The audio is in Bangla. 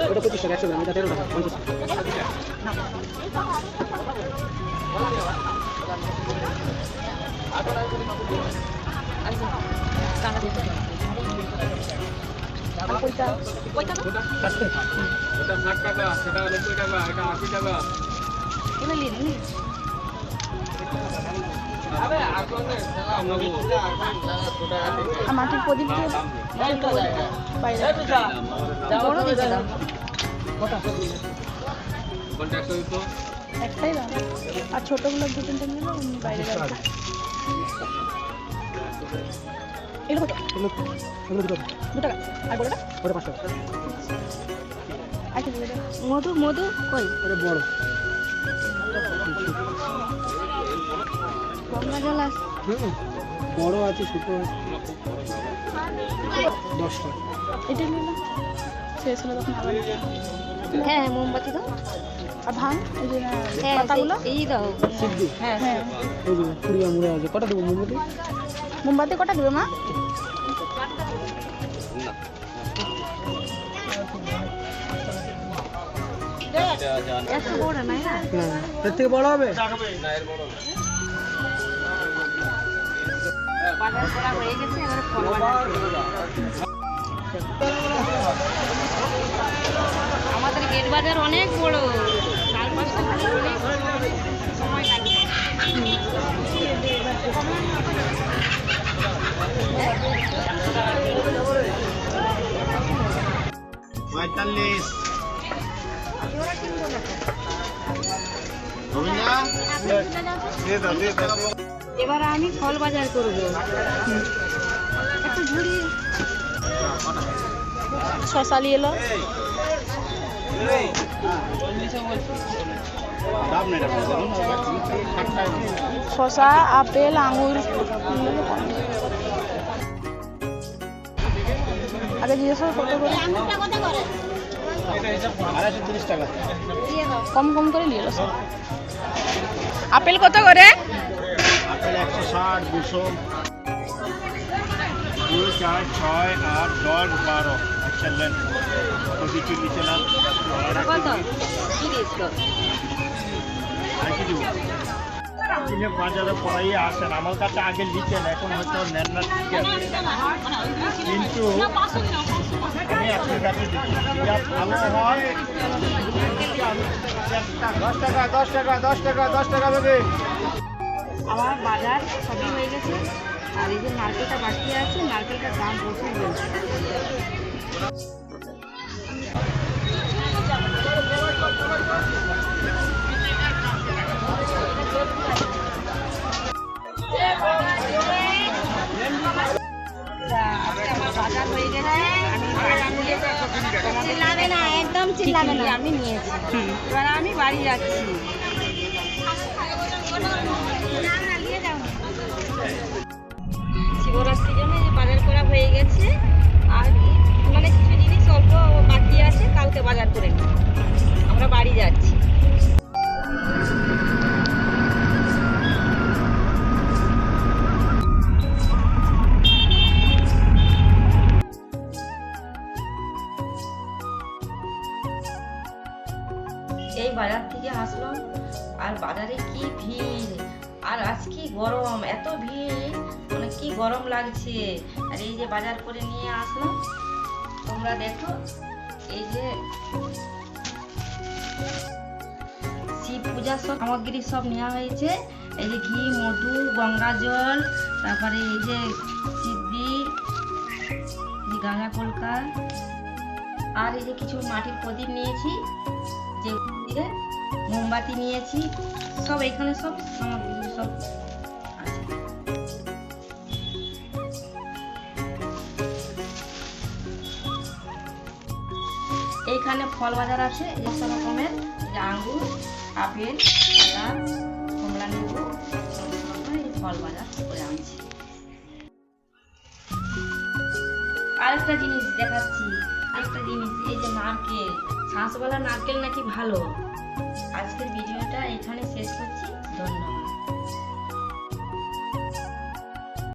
ওটা 25 টাকা 100 গ্রাম, এটা 13 টাকা 50 টাকা। ওটা 60 টাকা, সেটা 90 টাকা, এটা 80 টাকা। মাটির প্রদীপ বড় দিচ্ছে দাম একটাই দাম, আর ছোটগুলো 2-3টা নিলে বাইরে যাবে। এগুলো কত? এগুলো 2 টাকা। আর বড়টা? ওটা 5 টাকা। আচ্ছা মধু মধু কই? এটা বড়। গঙ্গা জল আছে। বড় আছে, ছোট আছে। 10 টাকা। এটা নিলাম, শেষ হলো তখন আবার। হ্যাঁ মোমবাতি দাও। আর ভাঙ এই যে পাতাগুলো এই দাও। সিদ্ধি। হ্যাঁ হ্যাঁ এই যে কুড়িয়া মুড়ে আছে। কটা দেবো মোমবাতি? মোমবাতি কটা দেবে মা? এত বড় না? না, এর থেকে বড় হবে। বাজার করা হয়ে গেছে, এবারে ফল বাজার। আমাদের গেট বাজার অনেক বড়, 4-5টা অনেক সময় লাগে। 45 এবার আমি ফল বাজার করব। একটা ঝুড়ি শসা নিয়ে এলো। শসা, আপেল, আঙুর আগে জিজ্ঞেস কত করে? 230 টাকা। কম কম করে নিয়ে এলো সব। আপেল কত করে? আপেল 160, 200, 2, 4, 6, 8, 10, 12। আচ্ছা নেন, কপি চিলি চালান। কত? 30 তো। আর কি দিব? আপনি বাজারে পড়াই আসেন, আমার কাছে আগে লিখেন, এখন হয়তো নেন না, ঠিক আছে, কিন্তু আমি আপনার কাছে দিচ্ছি, যা ভালো হয়। 10 টাকা 10 টাকা 10 টাকা 10 টাকা দেবে। আমার বাজার সবই হয়ে গেছে, আর এই যে নারকেলটা বাকি আছে, নারকেলটার দাম প্রচুর বলছে। আমার বাজার হয়ে গেছে, চিল্লাবে না, একদম চিল্লাবে না, আমি নিয়েছি। এবার আমি বাড়ি যাচ্ছি। শিবরাত্রির জন্য বাজার করা হয়ে গেছে, আর মানে কিছু জিনিস অল্প বাকি আছে, কালকে বাজার করে নিই। আমরা বাড়ি যাচ্ছি। এই বাজার থেকে আসলাম, আর বাজারে কি ভিড়, আর আজ কি গরম, এত ভিড়, মানে কি গরম লাগছে। আর এই যে বাজার করে নিয়ে আসলাম, তোমরা দেখো, এই যে শিব পূজার সব সামগ্রী সব নেওয়া হয়েছে। এই যে ঘি, মধু, গঙ্গা জল, তারপরে এই যে সিদ্ধি, গাঁজা কলকা, আর এই যে কিছু মাটির প্রদীপ নিয়েছি, যে মোমবাতি নিয়েছি, সব এখানে সব সামগ্রী সব আছে। এইখানে ফল বাজার আছে, এই সব রকমের, আঙ্গুর, আপেল, কলা, কমলা লেবু, এই ফল বাজার করে আনছি। আরেকটা জিনিস দেখাচ্ছি, আরেকটা জিনিস, এই যে নারকেল, শাঁসওয়ালা নারকেল নাকি ভালো। আজকের ভিডিওটা এখানে শেষ করছি, ধন্যবাদ।